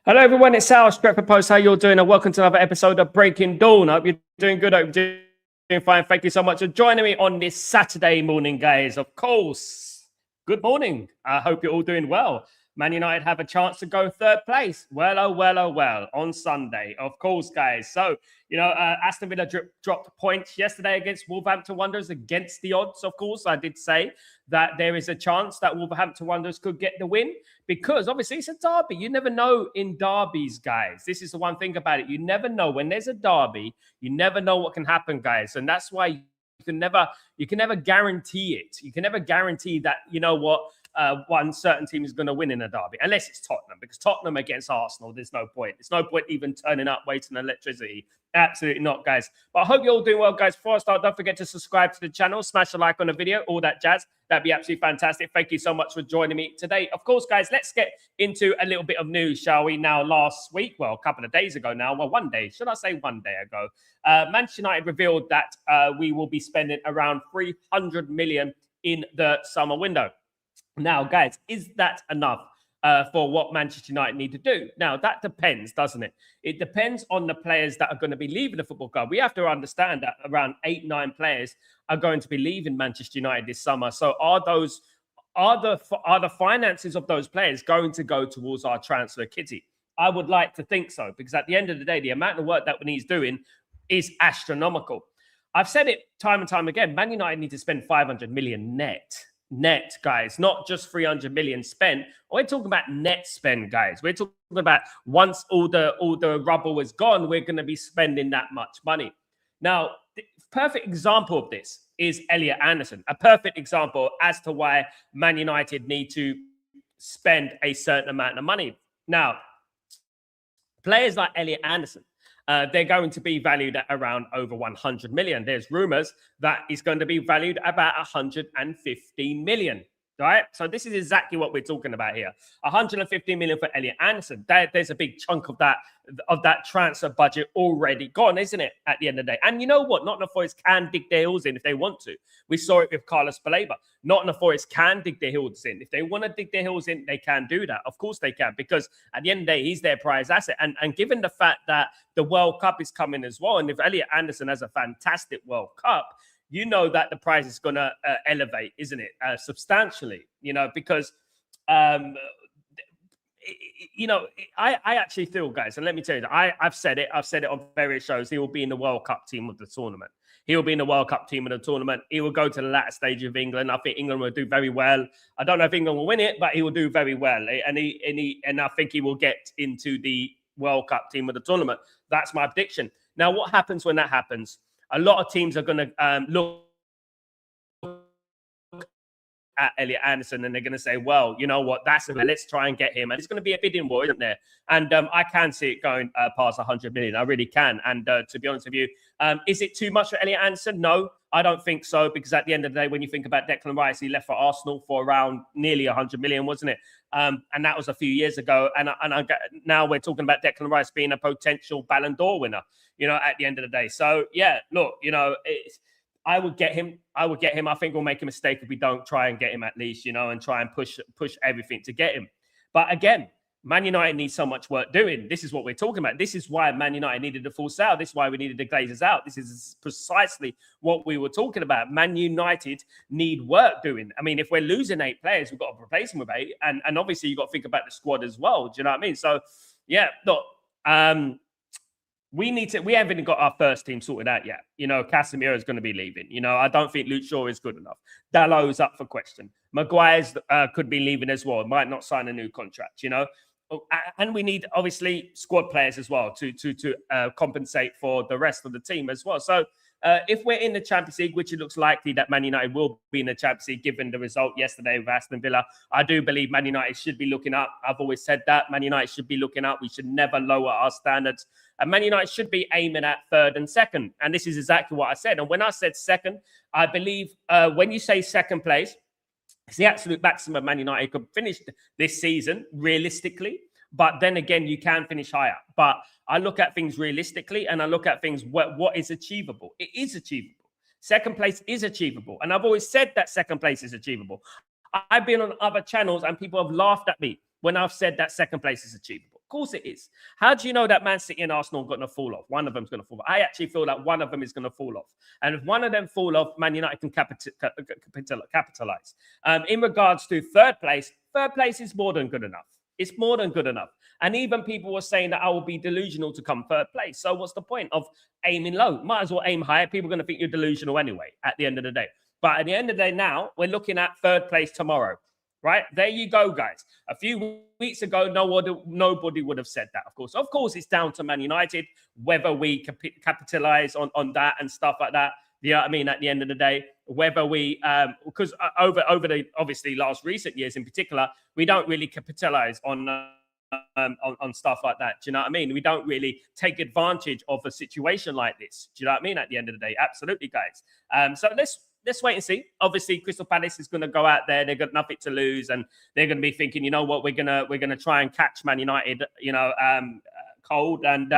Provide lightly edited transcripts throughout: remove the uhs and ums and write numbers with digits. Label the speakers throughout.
Speaker 1: Hello, everyone. It's Sal, Stretford Post. How you all doing? And welcome to another episode of Breaking Dawn. I hope you're doing good. I hope you're doing fine. Thank you so much for joining me on this Saturday morning, guys. Of course, good morning. I hope you're all doing well. Man United have a chance to go third place. Well, on Sunday. Of course, guys. So, Aston Villa dropped points yesterday against Wolverhampton Wanderers against the odds. Of course, I did say that there is a chance that Wolverhampton Wanderers could get the win because obviously it's a derby. You never know in derbies, guys. This is the one thing about it. You never know when there's a derby. You never know what can happen, guys. And that's why you can never guarantee it. You can never guarantee that, one certain team is going to win in a derby, unless it's Tottenham, because Tottenham against Arsenal, there's no point. There's no point even turning up, waiting electricity. Absolutely not, guys. But I hope you're all doing well, guys. Before I start, don't forget to subscribe to the channel, smash a like on the video, all that jazz. That'd be absolutely fantastic. Thank you so much for joining me today. Of course, guys, let's get into a little bit of news, shall we? Now, last week, well, a couple of days ago now, well, one day, should I say 1 day ago, Manchester United revealed that we will be spending around 300 million in the summer window. Now, guys, is that enough for what Manchester United need to do? Now, that depends, doesn't it? It depends on the players that are going to be leaving the football club. We have to understand that around 8-9 players are going to be leaving Manchester United this summer. So are the finances of those players going to go towards our transfer kitty? I would like to think so, because at the end of the day, the amount of work that he's doing is astronomical. I've said it time and time again. Man United need to spend 500 million net, guys, not just 300 million spent. We're talking about net spend, guys. We're talking about once all the rubble is gone, we're going to be spending that much money. Now, the perfect example of this is Elliot Anderson, a perfect example as to why Man United need to spend a certain amount of money. Now, players like Elliot Anderson, they're going to be valued at around over 100 million. There's rumors that it's going to be valued about 115 million. Right? So this is exactly what we're talking about here. 115 million for Elliot Anderson. There's a big chunk of that transfer budget already gone, isn't it? At the end of the day. And you know what? Nottingham Forest can dig their heels in if they want to. We saw it with Carlos Baleba. Nottingham Forest can dig their heels in. If they want to dig their heels in, they can do that. Of course they can, because at the end of the day, he's their prize asset. And given the fact that the World Cup is coming as well, and if Elliot Anderson has a fantastic World Cup, you know that the price is going to elevate, isn't it? Substantially, because, I actually feel, guys, and let me tell you that I've said it on various shows, he will be in the World Cup team of the tournament. He will be in the World Cup team of the tournament. He will go to the latter stage of England. I think England will do very well. I don't know if England will win it, but he will do very well. And I think he will get into the World Cup team of the tournament. That's my prediction. Now, what happens when that happens? A lot of teams are going to look at Elliot Anderson and they're going to say, well, you know what, let's try and get him. And it's going to be a bidding war, isn't there? And I can see it going past 100 million. I really can. And to be honest with you, is it too much for Elliot Anderson? No, I don't think so. Because at the end of the day, when you think about Declan Rice, he left for Arsenal for around nearly 100 million, wasn't it? And that was a few years ago. And now we're talking about Declan Rice being a potential Ballon d'Or winner, at the end of the day. So, yeah, look, I would get him. I think we'll make a mistake if we don't try and get him at least, and try and push everything to get him. But again, Man United needs so much work doing. This is what we're talking about. This is why Man United needed the full sale. This is why we needed the Glazers out. This is precisely what we were talking about. Man United need work doing. I mean, if we're losing 8 players, we've got to replace them with 8. And obviously, you've got to think about the squad as well. Do you know what I mean? So, yeah, look, we haven't even got our first team sorted out yet. Casemiro is going to be leaving. I don't think Luke Shaw is good enough. Dallow's up for question. Maguire's could be leaving as well. Might not sign a new contract, And we need, obviously, squad players as well to compensate for the rest of the team as well. So if we're in the Champions League, which it looks likely that Man United will be in the Champions League given the result yesterday with Aston Villa, I do believe Man United should be looking up. I've always said that. Man United should be looking up. We should never lower our standards. And Man United should be aiming at 3rd and 2nd. And this is exactly what I said. And when I said 2nd, I believe when you say 2nd place, it's the absolute maximum Man United could finish this season, realistically. But then again, you can finish higher. But I look at things realistically and I look at things, what is achievable? It is achievable. 2nd place is achievable. And I've always said that 2nd place is achievable. I've been on other channels and people have laughed at me when I've said that 2nd place is achievable. Of course it is. How do you know that Man City and Arsenal are going to fall off? One of them's going to fall off. I actually feel like one of them is going to fall off. And if one of them fall off, Man United can capitalize. In regards to third place is more than good enough. It's more than good enough. And even people were saying that I will be delusional to come third place. So what's the point of aiming low? Might as well aim higher. People are going to think you're delusional anyway at the end of the day. But at the end of the day now, we're looking at third place tomorrow. Right? There you go, guys. A few weeks ago, nobody would have said that, of course. Of course, it's down to Man United, whether we capitalize on that and stuff like that. You know what I mean? At the end of the day, whether we, because over the obviously last recent years in particular, we don't really capitalize on stuff like that. Do you know what I mean? We don't really take advantage of a situation like this. Do you know what I mean? At the end of the day, absolutely, guys. So let's wait and see. Obviously, Crystal Palace is going to go out there. They've got nothing to lose, and they're going to be thinking, you know what, we're gonna try and catch Man United, cold. And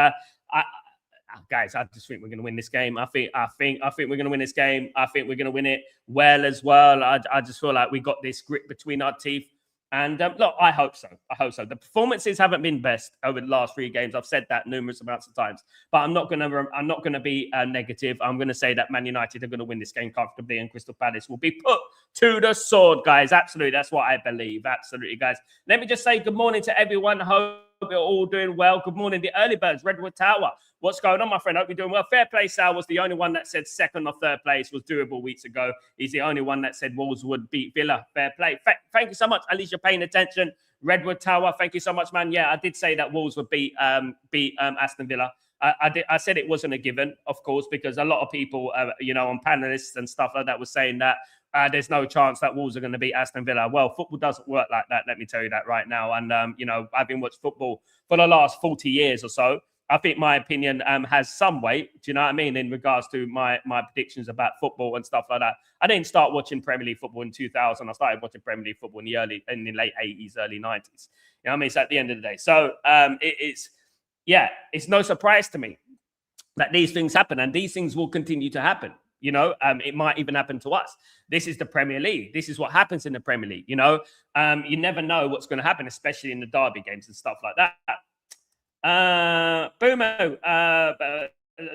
Speaker 1: guys, I just think we're going to win this game. I think we're going to win this game. I think we're going to win it well as well. I just feel like we got this grit between our teeth. And look, I hope so. The performances haven't been best over the last 3 games. I've said that numerous amounts of times, but I'm not gonna be negative. I'm gonna say that Man United are gonna win this game comfortably, and Crystal Palace will be put to the sword, guys. Absolutely, that's what I believe. Absolutely, guys. Let me just say good morning to everyone. Hope you're all doing well. Good morning, the early birds, Redwood Tower. What's going on, my friend? Hope you're doing well. Fair play, Sal was the only one that said second or third place was doable weeks ago. He's the only one that said Wolves would beat Villa. Fair play. Thank you so much. At least you're paying attention. Redwood Tower, thank you so much, man. Yeah, I did say that Wolves would beat Aston Villa. I said it wasn't a given, of course, because a lot of people, on panelists and stuff like that, was saying that there's no chance that Wolves are going to beat Aston Villa. Well, football doesn't work like that. Let me tell you that right now. And, I've been watching football for the last 40 years or so. I think my opinion has some weight, do you know what I mean, in regards to my predictions about football and stuff like that. I didn't start watching Premier League football in 2000. I started watching Premier League football in the late 80s, early 90s. You know what I mean? So at the end of the day. So it's no surprise to me that these things happen, and these things will continue to happen. It might even happen to us. This is the Premier League. This is what happens in the Premier League. You never know what's going to happen, especially in the derby games and stuff like that.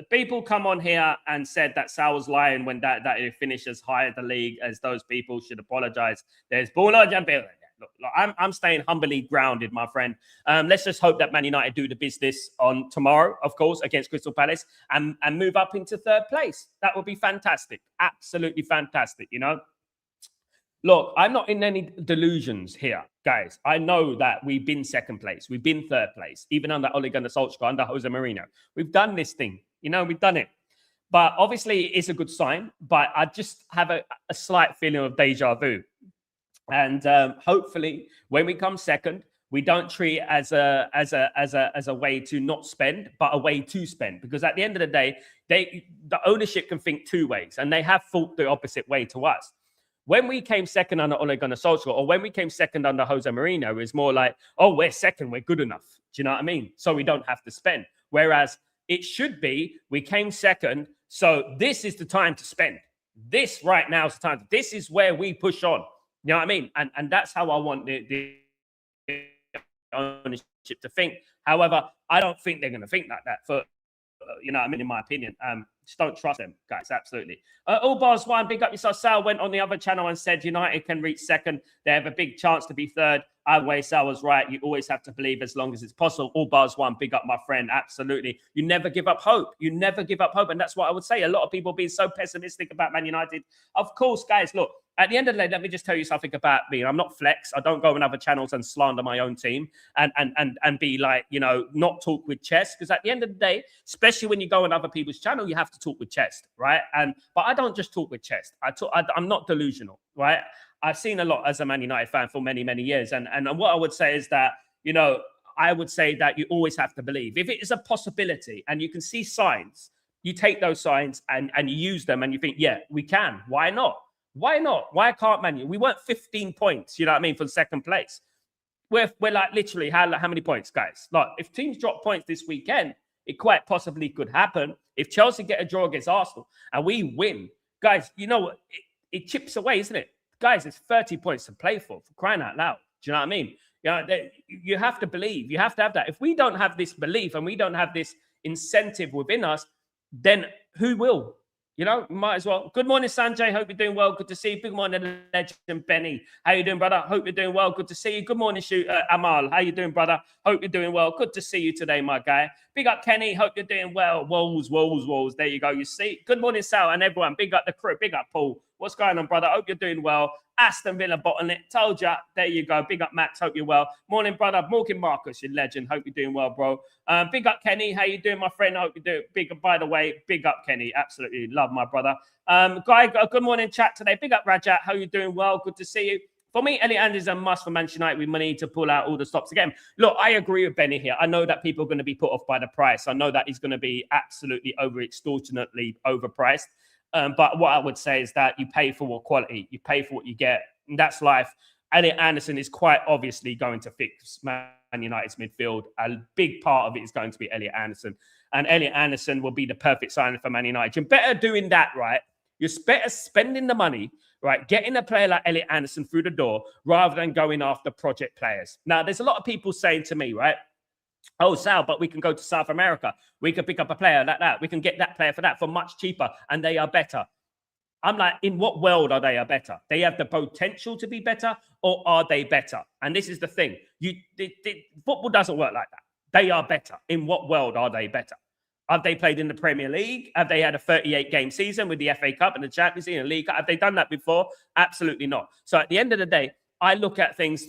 Speaker 1: People come on here and said that Sal was lying when that it finished as high as the league, as those people should apologize. There's Bruno Jambel. Look, I'm staying humbly grounded, my friend. Let's just hope that Man United do the business on tomorrow, of course, against Crystal Palace and move up into third place. That would be fantastic. Absolutely fantastic, Look, I'm not in any delusions here, guys. I know that we've been second place. We've been third place, even under Ole Gunnar Solskjaer, under Jose Mourinho. We've done this thing. We've done it. But obviously, it's a good sign. But I just have a slight feeling of deja vu. And hopefully, when we come second, we don't treat it as a way to not spend, but a way to spend. Because at the end of the day, the ownership can think 2 ways, and they have thought the opposite way to us. When we came second under Ole Gunnar Solskjaer, or when we came second under Jose Mourinho, it was more like, oh, we're second, we're good enough. Do you know what I mean? So we don't have to spend. Whereas it should be, we came second, so this is the time to spend. This right now is the time. This is where we push on. You know what I mean? And that's how I want the ownership to think. However, I don't think they're going to think like that for, in my opinion. Just don't trust them, guys. Absolutely. All bars one, big up yourself. Sal went on the other channel and said United can reach second. They have a big chance to be third. Either way, Sal was right. You always have to believe as long as it's possible. All bars one, big up my friend. Absolutely. You never give up hope. You never give up hope. And that's what I would say. A lot of people being so pessimistic about Man United. Of course, guys, look, at the end of the day, let me just tell you something about me. I'm not flex. I don't go on other channels and slander my own team and be like, not talk with chest. Because at the end of the day, especially when you go on other people's channel, you have to talk with chest, right? But I don't just talk with chest. I'm not delusional, right? I've seen a lot as a Man United fan for many, many years. And what I would say is that, I would say that you always have to believe. If it is a possibility and you can see signs, you take those signs and you use them and you think, yeah, we can. Why not? Why not? Why can't Man United? We weren't 15 points, you know what I mean, for second place. We're like literally how many points, guys? Like if teams drop points this weekend, it quite possibly could happen. If Chelsea get a draw against Arsenal and we win, guys, it chips away, isn't it? Guys, it's 30 points to play for crying out loud. Do you know what I mean? You have to believe. You have to have that. If we don't have this belief and we don't have this incentive within us, then who will? Might as well. Good morning, Sanjay. Hope you're doing well. Good to see you. Good morning, legend Benny. How you doing, brother? Hope you're doing well. Good to see you. Good morning, Amal. How you doing, brother? Hope you're doing well. Good to see you today, my guy. Big up, Kenny. Hope you're doing well. Wolves. There you go. You see. Good morning, Sal, and everyone. Big up the crew. Big up, Paul. What's going on, brother? Hope you're doing well. Aston Villa bottom it. Told ya. There you go. Big up, Max. Hope you're well. Morning, brother. Morning, Marcus. You legend. Hope you're doing well, bro. Big up, Kenny. How you doing, my friend? Hope you're doing. By the way, big up, Kenny. Absolutely love my brother. Guy, good morning, chat today. Big up, Rajat. How you doing? Well, good to see you. For me, Elliot Anderson is a must for Manchester United. We need to pull out all the stops again. Look, I agree with Benny here. I know that people are going to be put off by the price. I know that he's going to be absolutely extortionately overpriced. But what I would say is that you pay for what quality, you pay for what you get. And that's life. Elliot Anderson is quite obviously going to fix Man United's midfield. A big part of it is going to be Elliot Anderson. And Elliot Anderson will be the perfect signing for Man United. You're better doing that, right? You're better spending the money, right? Getting a player like Elliot Anderson through the door rather than going after project players. Now, there's a lot of people saying to me, right? Oh, Sal, but we can go to South America. We can pick up a player like that. We can get that player for that for much cheaper, and they are better. I'm like, in what world are they better? They have the potential to be better, or are they better? And this is the thing. Football doesn't work like that. They are better. In what world are they better? Have they played in the Premier League? Have they had a 38-game season with the FA Cup and the Champions League and League Cup? Have they done that before? Absolutely not. So at the end of the day, I look at things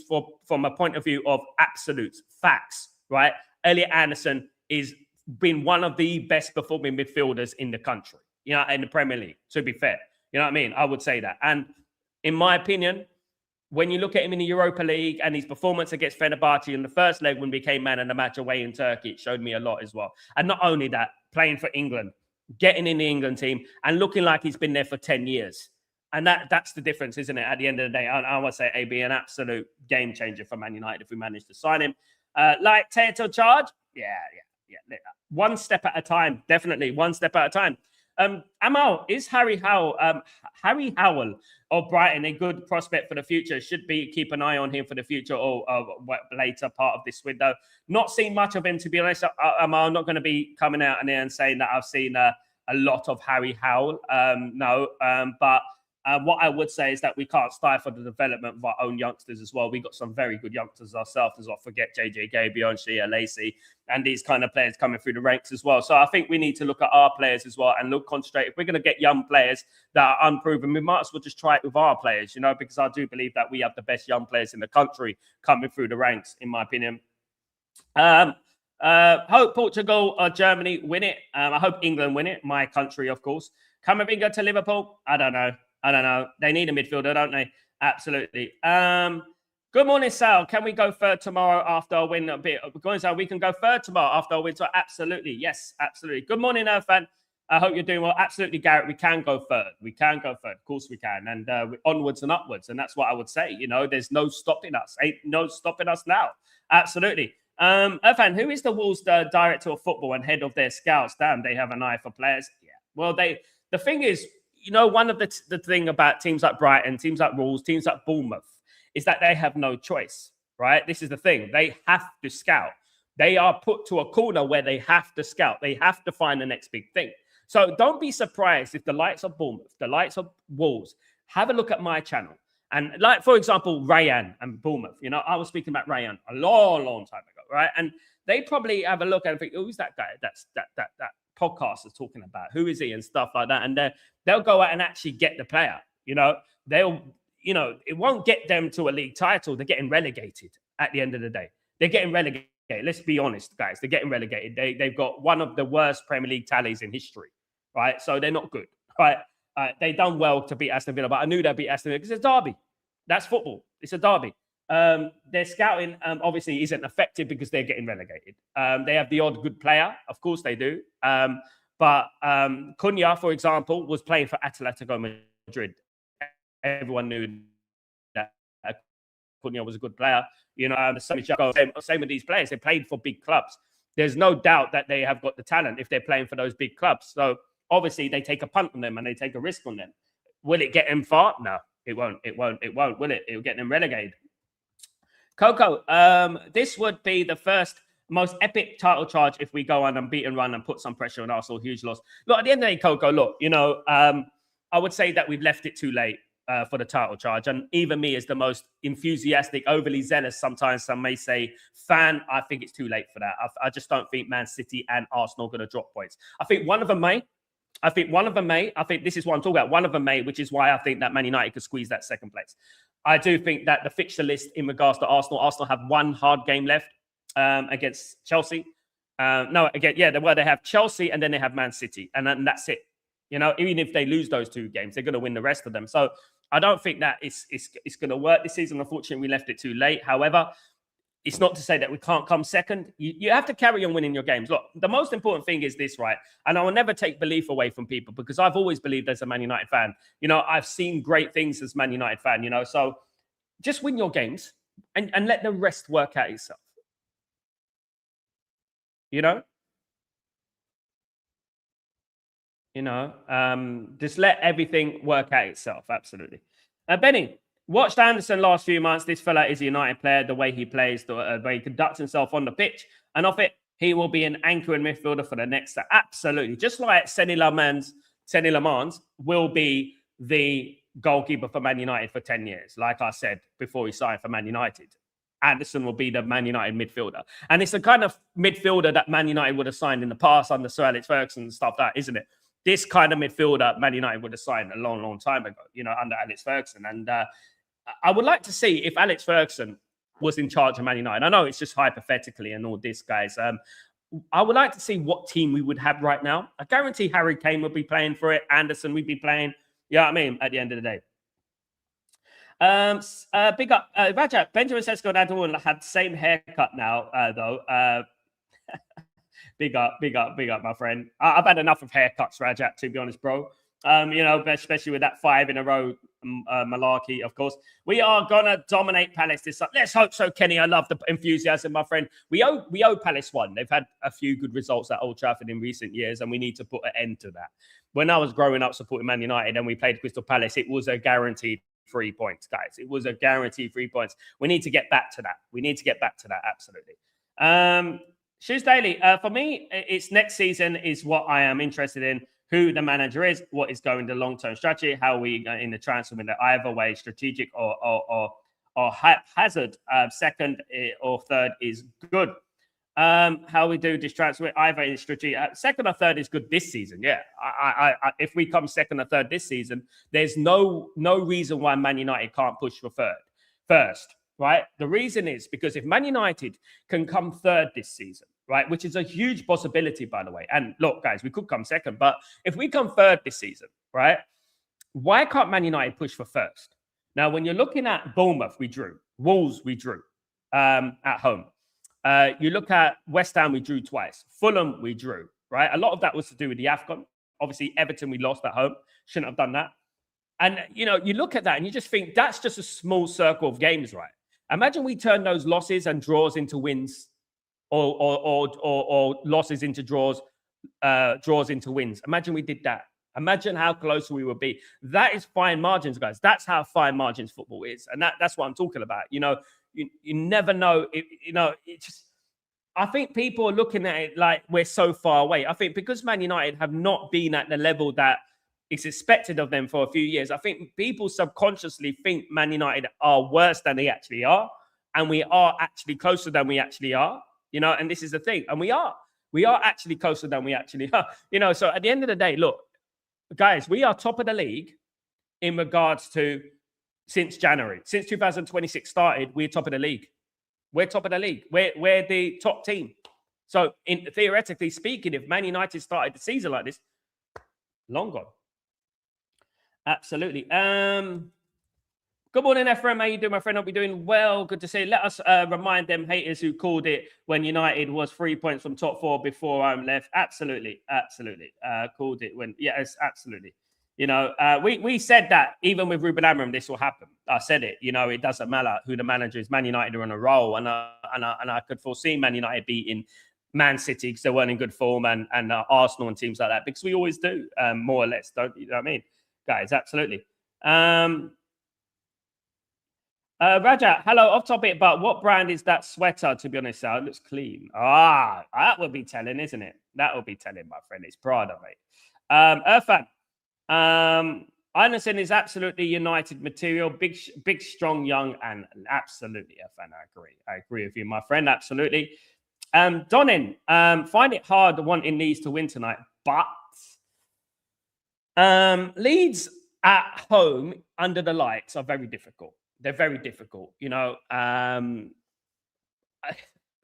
Speaker 1: from a point of view of absolute facts, right? Elliot Anderson has been one of the best performing midfielders in the country, in the Premier League, to be fair. You know what I mean? I would say that. And in my opinion, when you look at him in the Europa League and his performance against Fenerbahce in the first leg when he became man of the match away in Turkey, it showed me a lot as well. And not only that, playing for England, getting in the England team and looking like he's been there for 10 years. And that's the difference, isn't it? At the end of the day, I would say AB an absolute game changer for Man United if we manage to sign him. Like Tato Charge? Yeah. One step at a time, definitely. One step at a time. Amal, is Harry Howell of Brighton a good prospect for the future? Should be keep an eye on him for the future or later part of this window. Not seen much of him, to be honest. Amal, I'm not going to be coming out and saying that I've seen a lot of Harry Howell. But what I would say is that we can't stifle the development of our own youngsters as well. We got some very good youngsters ourselves as well. Forget JJ Gabriel, Shea Lacey, and these kind of players coming through the ranks as well. So I think we need to look at our players as well and concentrate. If we're going to get young players that are unproven, we might as well just try it with our players, because I do believe that we have the best young players in the country coming through the ranks, in my opinion. Hope Portugal or Germany win it. I hope England win it. My country, of course. Camavinga to Liverpool? I don't know. They need a midfielder, don't they? Absolutely. Good morning, Sal. Can we go third tomorrow after a win? Good morning, Sal. We can go third tomorrow after a win. So absolutely. Yes, absolutely. Good morning, Fan. I hope you're doing well. Absolutely, Garrett. We can go third. Of course we can. And onwards and upwards. And that's what I would say. There's no stopping us. Ain't no stopping us now. Absolutely. Irfan, who is the Wolves director of football and head of their scouts? Damn, they have an eye for players. Yeah. Well, the thing is, one of the thing about teams like Brighton, teams like Wolves, teams like Bournemouth is that they have no choice, right? This is the thing. They have to scout. They are put to a corner where they have to scout. They have to find the next big thing. So don't be surprised if the likes of Bournemouth, the likes of Wolves, have a look at my channel. And like, for example, Rayan and Bournemouth, I was speaking about Rayan a long time ago, right? And they probably have a look at it and think, who's that guy? That's that podcast is talking about. Who is he and stuff like that? And they'll go out and actually get the player. It won't get them to a league title. They're getting relegated at the end of the day. They're getting relegated. Let's be honest, guys. They're getting relegated. They've got one of the worst Premier League tallies in history, right? So they're not good, right? They done well to beat Aston Villa, but I knew they'd beat Aston Villa because it's a derby. That's football. It's a derby. Their scouting obviously isn't effective because they're getting relegated. They have the odd good player. Of course they do. But Cunha, for example, was playing for Atletico Madrid. Everyone knew that Cunha was a good player. The same with these players. They played for big clubs. There's no doubt that they have got the talent if they're playing for those big clubs. So obviously they take a punt on them and they take a risk on them. Will it get them far? No, it won't. Will it? It'll get them relegated. Coco, this would be the first most epic title charge if we go on and beat and run and put some pressure on Arsenal. Huge loss. Look, at the end of the day, Coco, look, I would say that we've left it too late for the title charge. And even me, as the most enthusiastic, overly zealous, sometimes some may say, fan, I think it's too late for that. I just don't think Man City and Arsenal are going to drop points. I think one of them may. I think this is what I'm talking about. One of them may, which is why I think that Man United could squeeze that second place. I do think that the fixture list in regards to Arsenal have one hard game left against Chelsea. They have Chelsea and then they have Man City, and that's it. Even if they lose those two games, they're going to win the rest of them. So I don't think that it's going to work this season. Unfortunately, we left it too late. However, it's not to say that we can't come second. You have to carry on winning your games. Look, the most important thing is this, right? And I will never take belief away from people because I've always believed as a Man United fan. I've seen great things as Man United fan, so just win your games and let the rest work out itself. Just let everything work out itself. Absolutely. Benny, watched Anderson last few months. This fella is a United player. The way he plays, the way he conducts himself on the pitch and off it, he will be an anchor and midfielder for the next. Absolutely. Just like Seny Lamans will be the goalkeeper for Man United for 10 years. Like I said before he signed for Man United, Anderson will be the Man United midfielder. And it's the kind of midfielder that Man United would have signed in the past under Sir Alex Ferguson and stuff like that, isn't it? This kind of midfielder Man United would have signed a long, long time ago, under Alex Ferguson. And I would like to see if Alex Ferguson was in charge of Man United. I know it's just hypothetically and all this, guys. I would like to see what team we would have right now. I guarantee Harry Kane would be playing for it. Anderson would be playing. You know what I mean? At the end of the day. Big up. Rajat, Benjamin Sesko and Adam had the same haircut now, though. Big up, my friend. I've had enough of haircuts, Rajat, to be honest, bro. Especially with that 5 in a row malarkey, of course. We are going to dominate Palace this time. Let's hope so, Kenny. I love the enthusiasm, my friend. We owe Palace one. They've had a few good results at Old Trafford in recent years, and we need to put an end to that. When I was growing up supporting Man United and we played Crystal Palace, it was a guaranteed 3 points, guys. It was a guaranteed 3 points. We need to get back to that. Absolutely. Shoes Daily. For me, it's next season is what I am interested in. Who the manager is, what is going the long-term strategy, how we in the transfer window, either way, strategic or haphazard. Second or third is good. How we do this transfer, either in strategic, second or third is good this season. Yeah, if we come second or third this season, there's no reason why Man United can't push for first. Right? The reason is because if Man United can come third this season, right, which is a huge possibility, by the way. And look, guys, we could come second, but if we come third this season, right, why can't Man United push for first? Now, when you're looking at Bournemouth, we drew. Wolves, we drew at home. You look at West Ham, we drew twice. Fulham, we drew, right? A lot of that was to do with the AFCON. Obviously, Everton, we lost at home. Shouldn't have done that. And, you look at that and you just think that's just a small circle of games, right? Imagine we turn those losses and draws into wins or losses into draws into wins. Imagine we did that. Imagine how close we would be. That is fine margins, guys. That's how fine margins football is. And that's what I'm talking about. You never know. I think people are looking at it like we're so far away. I think because Man United have not been at the level that it's expected of them for a few years, I think people subconsciously think Man United are worse than they actually are. And we are actually closer than we actually are, and this is the thing. And we are actually closer than we actually are, So at the end of the day, look, guys, we are top of the league in regards to since January. Since 2026 started, we're top of the league. We're top of the league. We're the top team. So theoretically speaking, if Man United started the season like this, long gone. Absolutely. Good morning, Ephraim. How you doing, my friend? Hope you're doing well. Good to see you. Let us remind them haters who called it when United was 3 points from top 4 before I'm left. Absolutely. Called it when, yes, absolutely. We said that even with Ruben Amorim, this will happen. I said it. It doesn't matter who the manager is. Man United are on a roll, and I could foresee Man United beating Man City because they weren't in good form, and Arsenal and teams like that, because we always do, more or less. Don't you know what I mean? Guys, absolutely. Raja, hello, off topic, but what brand is that sweater, to be honest, Sal? It looks clean. Ah, that would be telling, isn't it? That would be telling, my friend. It's Prada, mate. Irfan, Anderson is absolutely United material. Big, strong, young, and absolutely, Irfan, I agree. I agree with you, my friend, absolutely. Donin, find it hard wanting Leeds to win tonight, but Leeds at home under the lights are very difficult. They're very difficult, you know.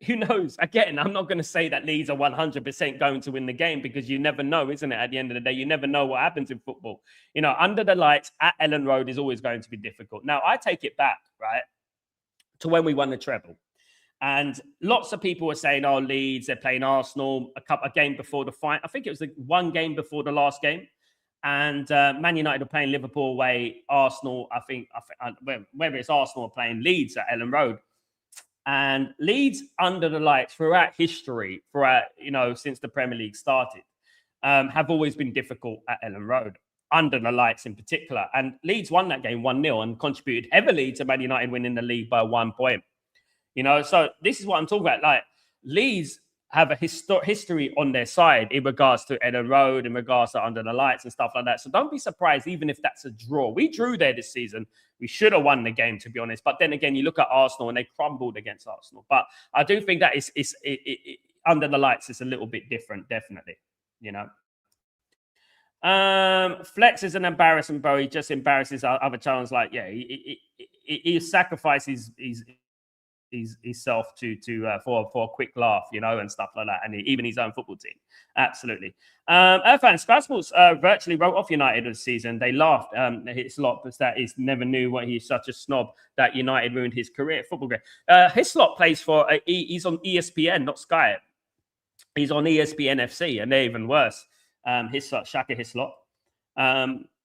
Speaker 1: Who knows? Again, I'm not going to say that Leeds are 100% going to win the game because you never know, isn't it? At the end of the day, you never know what happens in football. You know, under the lights at Ellen Road is always going to be difficult. Now, I take it back, right, to when we won the treble. And lots of people were saying, oh, Leeds, they're playing Arsenal a game before the fight. I think it was the one game before the last game. And Man United are playing Liverpool away. Arsenal, I think whether it's Arsenal or playing Leeds at Ellen Road. And Leeds under the lights throughout history, since the Premier League started, have always been difficult at Ellen Road, under the lights in particular. And Leeds won that game 1-0 and contributed heavily to Man United winning the league by 1 point. You know, so this is what I'm talking about. Like, Leeds have a history on their side in regards to Ellen Road, in regards to under the lights and stuff like that. So don't be surprised, even if that's a draw. We drew there this season. We should have won the game, to be honest. But then again, you look at Arsenal and they crumbled against Arsenal. But I do think that under the lights is a little bit different, definitely, you know. Flex is an embarrassment, bro. He just embarrasses other channels. Like, yeah, he sacrifices himself for a quick laugh, you know, and stuff like that, and even his own football team. Absolutely. Irfan, Sky Sports virtually wrote off United this season. They laughed. Hislop, that is never knew what he's such a snob that United ruined his career, football career. Hislop plays for he's on ESPN, not Sky. He's on ESPN FC, and they're even worse. Shaka Hislop.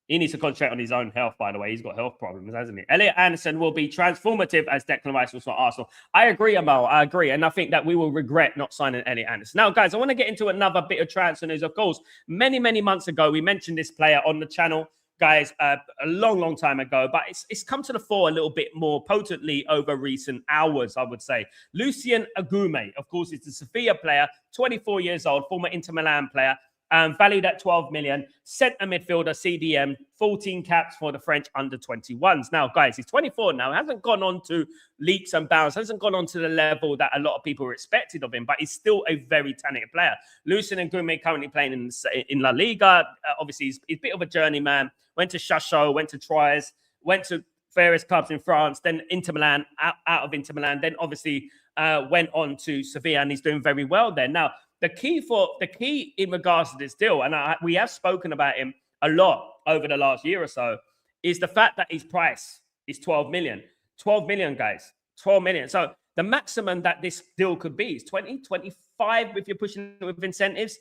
Speaker 1: He needs to concentrate on his own health, by the way. He's got health problems, hasn't he? Elliot Anderson will be transformative as Declan Rice was for Arsenal. I agree, Amal. I agree. And I think that we will regret not signing Elliot Anderson. Now, guys, I want to get into another bit of transfer news. Of course, many, many months ago, we mentioned this player on the channel, guys, a long time ago. But it's come to the fore a little bit more potently over recent hours, I would say. Lucien Agume, of course, is the Sevilla player, 24 years old, former Inter Milan player. Valued at 12 million, centre midfielder, CDM, 14 caps for the French under-21s. Now, guys, he's 24 now. Hasn't gone on to leaps and bounds, hasn't gone on to the level that a lot of people were expected of him, but he's still a very talented player. Lucien Agume currently playing in La Liga. Obviously, he's a bit of a journeyman. Went to Chachot, went to Troyes, went to various clubs in France, then Inter Milan, out of Inter Milan, then obviously went on to Sevilla, and he's doing very well there. Now, the key in regards to this deal, and we have spoken about him a lot over the last year or so, is the fact that his price is 12 million. 12 million, guys. 12 million. So the maximum that this deal could be is 20, 25 if you're pushing it with incentives.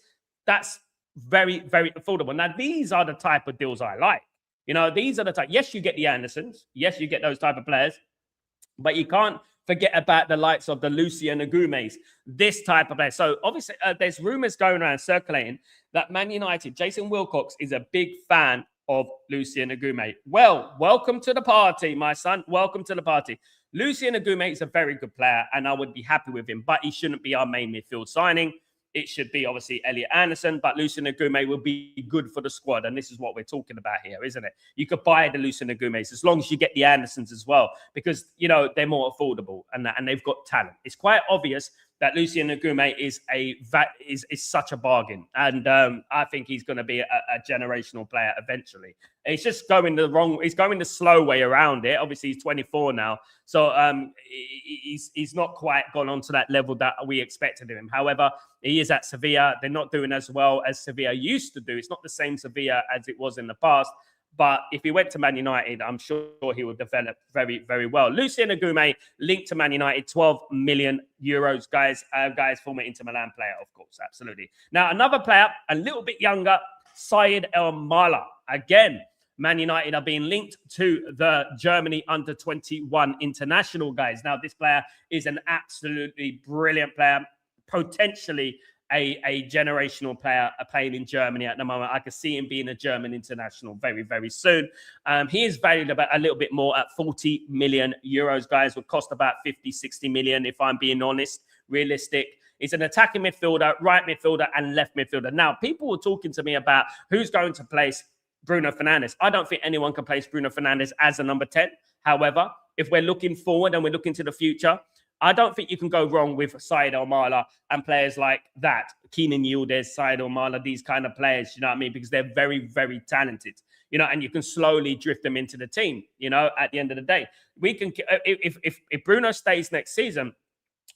Speaker 1: That's very, very affordable. Now, these are the type of deals I like. You know, these are the type. Yes, you get the Andersons. Yes, you get those type of players. But you can't forget about the likes of the Lucien Agumes, this type of player. So obviously, there's rumors going around circulating that Man United, Jason Wilcox, is a big fan of Lucien Agume. Well, welcome to the party, my son. Welcome to the party. Lucien Agume is a very good player, and I would be happy with him, but he shouldn't be our main midfield signing. It should be obviously Elliot Anderson, but Lucien Agume will be good for the squad. And this is what we're talking about here, isn't it? You could buy the Lucien Agumes as long as you get the Andersons as well, because, you know, they're more affordable and they've got talent. It's quite obvious that Lucien Agume is such a bargain. And I think he's going to be a generational player eventually. It's just going he's going the slow way around it. Obviously, he's 24 now. So he's not quite gone on to that level that we expected of him. However, he is at Sevilla. They're not doing as well as Sevilla used to do. It's not the same Sevilla as it was in the past. But if he went to Man United, I'm sure he will develop very, very well. Lucien Agume linked to Man United, 12 million euros, guys. Former Inter Milan player, of course, absolutely. Now, another player, a little bit younger, Syed El Mala. Again, Man United are being linked to the Germany under-21 international, guys. Now, this player is an absolutely brilliant player, potentially a generational player playing in Germany at the moment. I could see him being a German international very, very soon. He is valued about a little bit more at 40 million euros, guys. Would cost about 50, 60 million, if I'm being honest, realistic. He's an attacking midfielder, right midfielder, and left midfielder. Now, people were talking to me about who's going to place Bruno Fernandes. I don't think anyone can place Bruno Fernandes as a number 10. However, if we're looking forward and we're looking to the future, I don't think you can go wrong with Said Al-Mala and players like that. Keenan Yildiz, Said Al-Mala, these kind of players, you know what I mean? Because they're very, very talented, you know, and you can slowly drift them into the team, you know, at the end of the day. We can, if Bruno stays next season,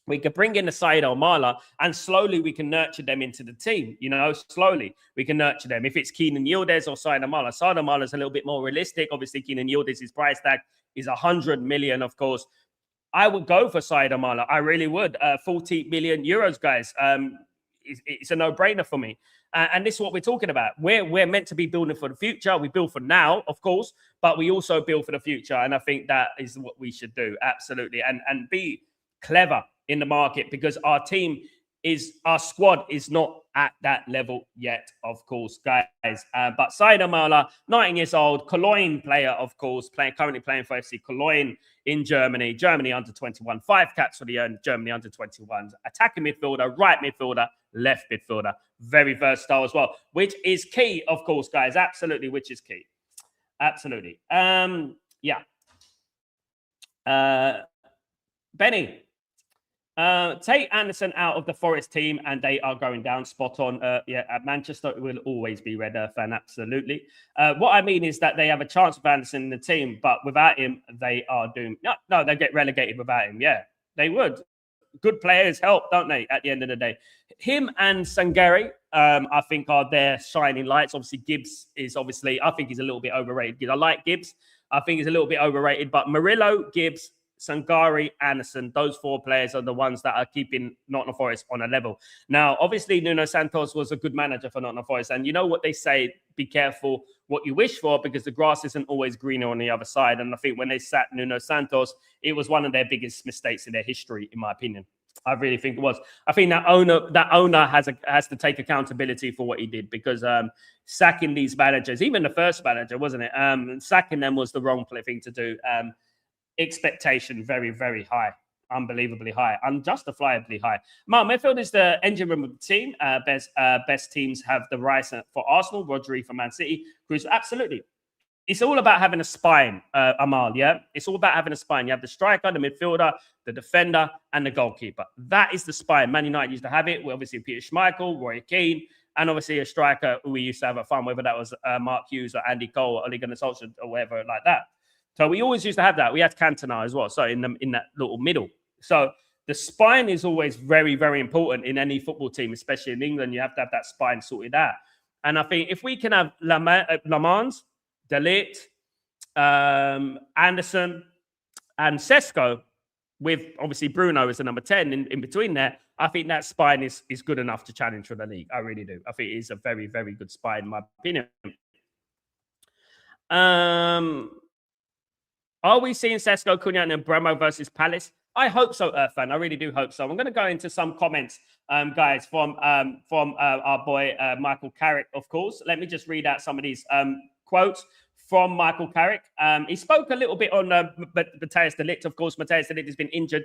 Speaker 1: we could bring in the Said Al-Mala and slowly we can nurture them into the team. You know, slowly we can nurture them. If it's Keenan Yildiz or Said Al-Mala, Said Al-Mala is a little bit more realistic. Obviously, Keenan Yildiz's price tag is 100 million, of course. I would go for Said Al-Mala. I really would. 40 million euros, guys. It's a no-brainer for me. And this is what we're talking about. We're meant to be building for the future. We build for now, of course, but we also build for the future. And I think that is what we should do. Absolutely. And be clever in the market, because our squad is not at that level yet, of course, guys. But Said Al-Mala, 19 years old, Cologne player, of course, currently playing for FC Cologne in Germany. Germany under 21, 5 caps for the Germany under 21s. Attacking midfielder, right midfielder, left midfielder. Very versatile as well, which is key, of course, guys. Absolutely, which is key. Absolutely. Yeah. Benny. Take Anderson out of the Forest team and they are going down. Spot on. Yeah, at Manchester will always be Red fan. Absolutely. What I mean is that they have a chance of Anderson in the team, but without him, they are doomed. No, they get relegated without him. Yeah, they would. Good players help, don't they, at the end of the day? Him and Sangari, I think, are their shining lights. Obviously, Gibbs is I think he's a little bit overrated. I like Gibbs. I think he's a little bit overrated, but Murillo, Gibbs, Sangari, Anderson, those 4 players are the ones that are keeping Nottingham Forest on a level. Now, obviously, Nuno Santos was a good manager for Nottingham Forest. And you know what they say, be careful what you wish for, because the grass isn't always greener on the other side. And I think when they sacked Nuno Santos, it was one of their biggest mistakes in their history, in my opinion. I really think it was. I think that owner has to take accountability for what he did, because sacking these managers, even the first manager, wasn't it? Sacking them was the wrong thing to do. Expectation very, very high, unbelievably high, unjustifiably high. Mark, midfield is the engine room of the team. Best teams have the Rice for Arsenal, Rodri for Man City, Cruz. Absolutely. It's all about having a spine, Amal, yeah? It's all about having a spine. You have the striker, the midfielder, the defender, and the goalkeeper. That is the spine. Man United used to have it. Well, obviously, Peter Schmeichel, Roy Keane, and obviously a striker who we used to have a fun, whether that was Mark Hughes or Andy Cole or Ole Gunnar Solskjaer or whatever like that. So we always used to have that. We had Cantona as well. So in that little middle. So the spine is always very, very important in any football team, especially in England. You have to have that spine sorted out. And I think if we can have Lamans, De Ligt, Anderson, and Sesko, with obviously Bruno as a number 10 in between there, I think that spine is good enough to challenge for the league. I really do. I think it is a very, very good spine, in my opinion. Are we seeing Sesko, Cunha, and Bremo versus Palace? I hope so, Earthan. I really do hope so. I'm going to go into some comments, guys, from our boy Michael Carrick, of course. Let me just read out some of these quotes from Michael Carrick. He spoke a little bit on Matthias de Ligt. Of course, Matthias de Ligt has been injured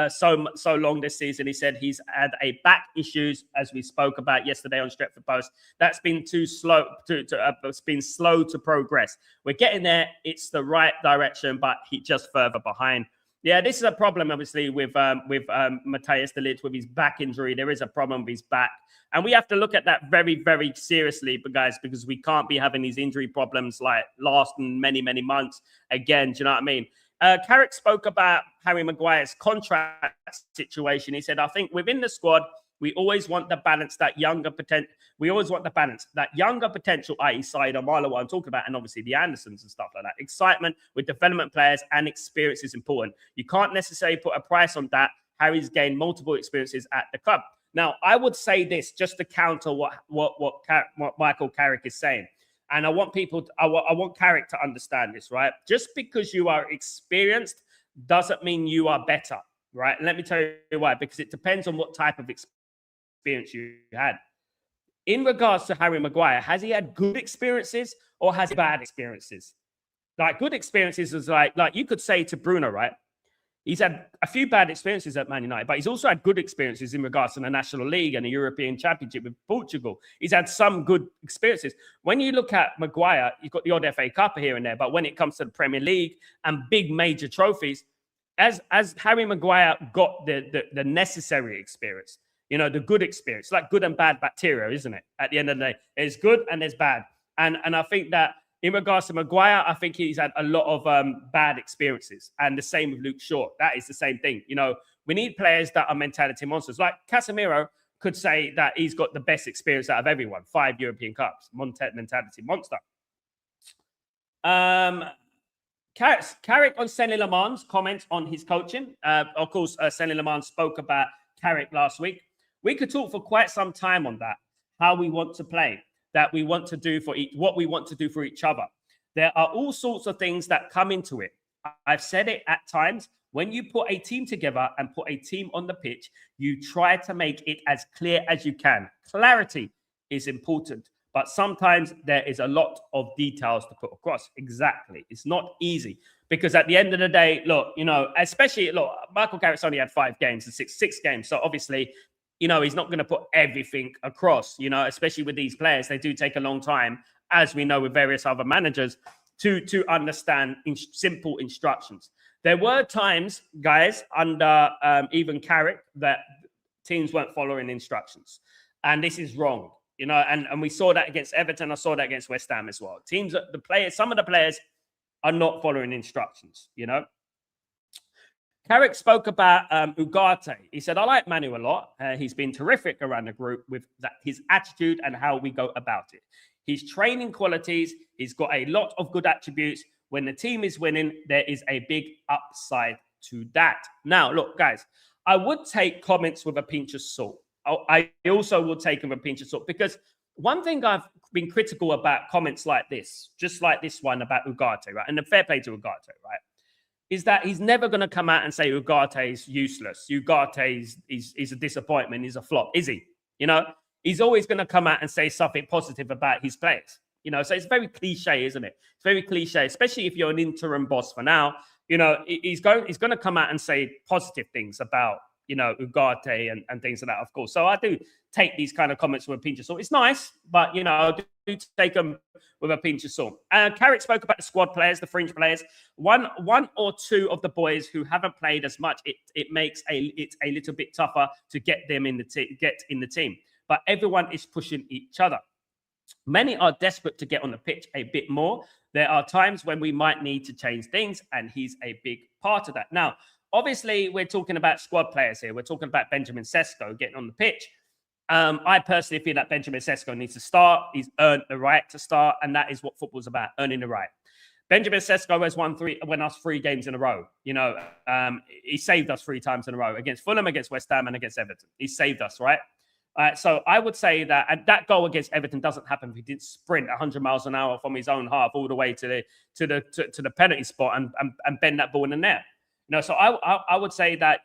Speaker 1: so long this season. He said he's had a back issues, as we spoke about yesterday on Stretford Post. That's been too slow it's been slow to progress. We're getting there. It's the right direction, but he's just further behind. Yeah, this is a problem, obviously, with Matthias de Ligt, with his back injury. There is a problem with his back. And we have to look at that very, very seriously, guys, because we can't be having these injury problems like lasting many, many months again. Do you know what I mean? Carrick spoke about Harry Maguire's contract situation. He said, I think within the squad, we always want the balance, that younger potential. We always want the balance, that younger potential, i.e. Said Al-Mala, what I'm talking about, and obviously the Andersons and stuff like that. Excitement with development players and experience is important. You can't necessarily put a price on that. Harry's gained multiple experiences at the club. Now, I would say this just to counter what Michael Carrick is saying. And I want Carrick to understand this, right? Just because you are experienced doesn't mean you are better, right? And let me tell you why. Because it depends on what type of experience experience you had. In regards to Harry Maguire, has he had good experiences or has he bad experiences? Like good experiences is like you could say to Bruno, right? He's had a few bad experiences at Man United, but he's also had good experiences in regards to the National League and the European Championship with Portugal. He's had some good experiences. When you look at Maguire, you've got the odd FA Cup here and there, but when it comes to the Premier League and big major trophies, as Harry Maguire got the necessary experience, you know, the good experience, like good and bad bacteria, isn't it? At the end of the day, there's good and there's bad. And I think that in regards to Maguire, I think he's had a lot of bad experiences. And the same with Luke Shaw. That is the same thing. You know, we need players that are mentality monsters. Like Casemiro could say that he's got the best experience out of everyone. 5 European Cups. Mentality monster. Carrick on Senny Lamans comments on his coaching. Of course, Senny Lamans spoke about Carrick last week. We could talk for quite some time on that, how we want to play, that we want to do for what we want to do for each other. There are all sorts of things that come into it. I've said it at times. When you put a team together and put a team on the pitch, you try to make it as clear as you can. Clarity is important, but sometimes there is a lot of details to put across. Exactly. It's not easy because at the end of the day, look, you know, especially, look, Michael Carrick's only had 5 games and six games. So obviously, you know, he's not going to put everything across, you know, especially with these players. They do take a long time, as we know with various other managers, to understand simple instructions. There were times, guys, under even Carrick, that teams weren't following instructions. And this is wrong, you know, and we saw that against Everton. I saw that against West Ham as well. Some of the players are not following instructions, you know. Carrick spoke about Ugarte. He said, I like Manu a lot. He's been terrific around the group with his attitude and how we go about it. His training qualities, he's got a lot of good attributes. When the team is winning, there is a big upside to that. Now, look, guys, I would take comments with a pinch of salt. I also would take them with a pinch of salt because one thing I've been critical about comments like this, just like this one about Ugarte, right? And the fair play to Ugarte, right? Is that he's never going to come out and say Ugarte is useless. Ugarte is a disappointment. He's a flop. Is he? You know, he's always going to come out and say something positive about his players. You know, so it's very cliche, isn't it? It's very cliche, especially if you're an interim boss for now. You know, he's going to come out and say positive things about, you know, Ugarte and things like that, of course. So I do take these kind of comments with a pinch of salt. It's nice, but, you know, I do take them with a pinch of salt. Carrick spoke about the squad players, the fringe players. One or two of the boys who haven't played as much, it makes it a little bit tougher to get them in the team. But everyone is pushing each other. Many are desperate to get on the pitch a bit more. There are times when we might need to change things, and he's a big part of that. Now, obviously, we're talking about squad players here. We're talking about Benjamin Sesko getting on the pitch. I personally feel that Benjamin Sesko needs to start. He's earned the right to start, and that is what football's about, earning the right. Benjamin Sesko has won us 3 games in a row. You know, he saved us 3 times in a row against Fulham, against West Ham, and against Everton. He saved us, right? So I would say that, and that goal against Everton doesn't happen if he didn't sprint 100 miles an hour from his own half all the way to the penalty spot and bend that ball in the net. You know, so I would say that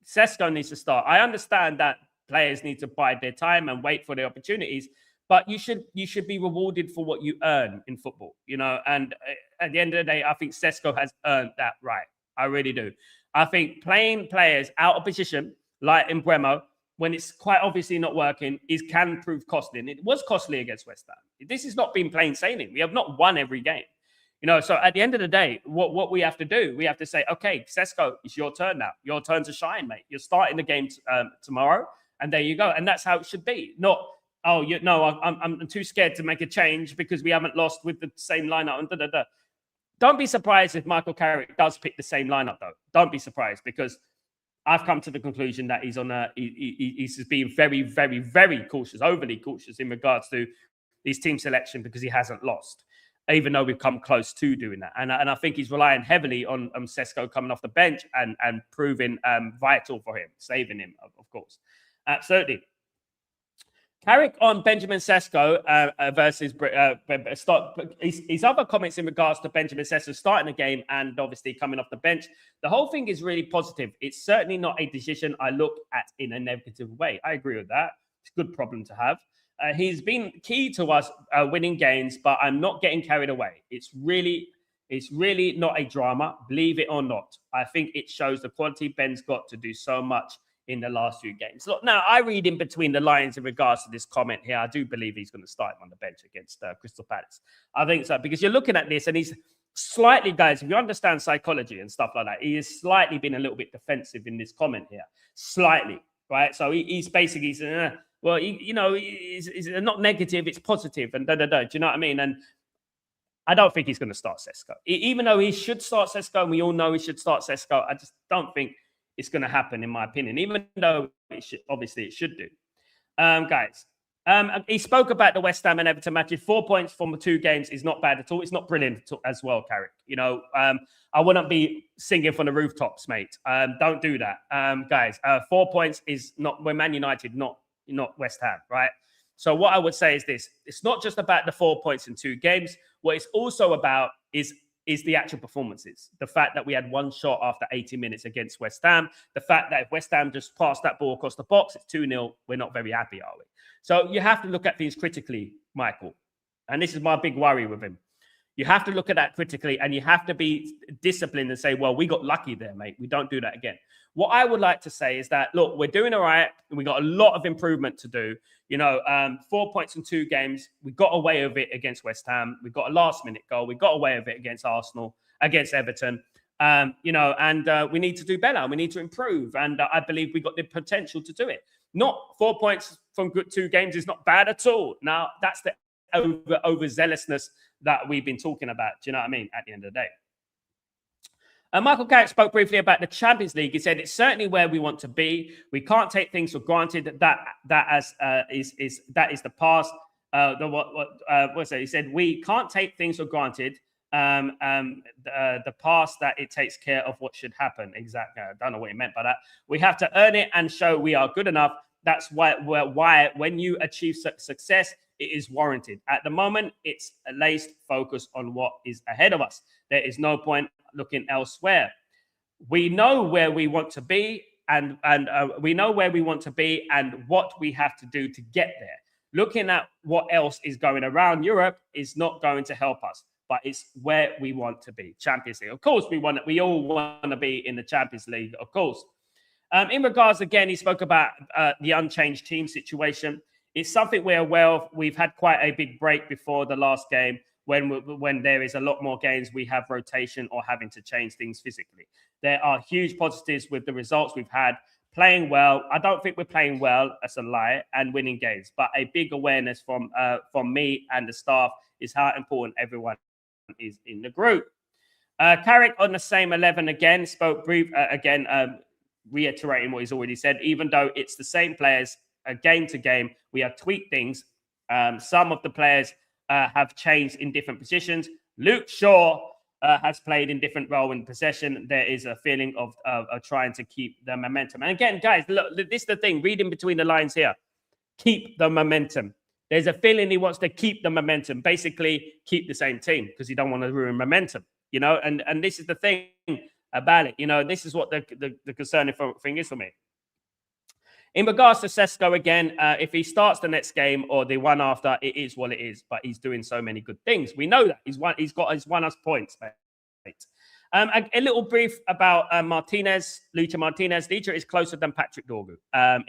Speaker 1: Sesko needs to start. I understand that players need to bide their time and wait for the opportunities, but you should be rewarded for what you earn in football. You know, and at the end of the day, I think Sesko has earned that right. I really do. I think playing players out of position, like in Bremo, when it's quite obviously not working, can prove costly. And it was costly against West Ham. This has not been plain sailing. We have not won every game. You know, so at the end of the day, what we have to do, we have to say, okay, Sesko, it's your turn now. Your turn to shine, mate. You're starting the game tomorrow, and there you go. And that's how it should be. Not, I'm too scared to make a change because we haven't lost with the same lineup. And Don't be surprised if Michael Carrick does pick the same lineup, though. Don't be surprised because I've come to the conclusion that he's being very, very, very cautious, overly cautious in regards to his team selection because he hasn't lost, even though we've come close to doing that. And I think he's relying heavily on Sesko coming off the bench and proving vital for him, saving him, of course. Absolutely. Carrick on Benjamin Sesko versus his other comments in regards to Benjamin Sesko starting the game and obviously coming off the bench. The whole thing is really positive. It's certainly not a decision I look at in a negative way. I agree with that. It's a good problem to have. He's been key to us winning games, but I'm not getting carried away. It's really not a drama, believe it or not. I think it shows the quality Ben's got to do so much in the last few games. Look, now I read in between the lines in regards to this comment here. I do believe he's going to start him on the bench against Crystal Palace. I think so, because you're looking at this and he's slightly, guys, if you understand psychology and stuff like that, he has slightly been a little bit defensive in this comment here. Slightly, right? So he's basically saying, well, it's not negative, it's positive, and da-da-da. Do you know what I mean? And I don't think he's going to start Sesko. Even though he should start Sesko, and we all know he should start Sesko, I just don't think it's going to happen, in my opinion, even though obviously it should do. Guys, he spoke about the West Ham and Everton matches. 4 points from the 2 games is not bad at all. It's not brilliant as well, Carrick. I wouldn't be singing from the rooftops, mate. Don't do that. Guys, 4 points is not, we're Man United, not West Ham, right? So what I would say is this. It's not just about the 4 points in 2 games. What it's also about is the actual performances. The fact that we had 1 shot after 80 minutes against West Ham. The fact that if West Ham just passed that ball across the box, it's 2-0. We're not very happy, are we? So you have to look at things critically, Michael. And this is my big worry with him. You have to look at that critically, and you have to be disciplined and say, well, we got lucky there, mate. We don't do that again. What I would like to say is that, look, we're doing all right. We got a lot of improvement to do. 4 points in 2 games. We got away with it against West Ham. We got a last-minute goal. We got away with it against Arsenal, against Everton. And we need to do better. We need to improve. And I believe we got the potential to do it. Not 4 points from good 2 games is not bad at all. Now, that's the overzealousness that we've been talking about. Do you know what I mean? At the end of the day. Michael Carrick spoke briefly about the Champions League. He said it's certainly where we want to be. We can't take things for granted. That is the past. What's that? He said we can't take things for granted. The past that it takes care of what should happen. Exactly. I don't know what he meant by that. We have to earn it and show we are good enough. That's why when you achieve success, it is warranted. At the moment, it's a laced focus on what is ahead of us. There is no point looking elsewhere. We know where we want to be, and we know where we want to be and what we have to do to get there. Looking at what else is going around Europe is not going to help us, but it's where we want to be. Champions League, of course, we all want to be in the Champions League, of course. In regards, again, he spoke about the unchanged team situation. It's something we're aware of. We've had quite a big break before the last game. When there is a lot more games, we have rotation or having to change things physically. There are huge positives with the results we've had. Playing well. I don't think we're playing well, that's a lie, and winning games. But a big awareness from me and the staff is how important everyone is in the group. Carrick on the same 11 again, spoke brief again, reiterating what he's already said. Even though it's the same players game to game, we have tweaked things. Some of the players have changed in different positions. Luke Shaw has played in different role in possession. There is a feeling of trying to keep the momentum. And again, guys, look, this is the thing. Reading between the lines here. Keep the momentum. There's a feeling he wants to keep the momentum. Basically, keep the same team because he don't want to ruin momentum. And this is the thing about it. This is what the concerning thing is for me. In regards to Sesko, again, if he starts the next game or the one after, it is what it is. But he's doing so many good things. We know that he's won us points, mate. A little brief about Martinez, Lucha Martinez. Lucha is closer than Patrick Dorgu.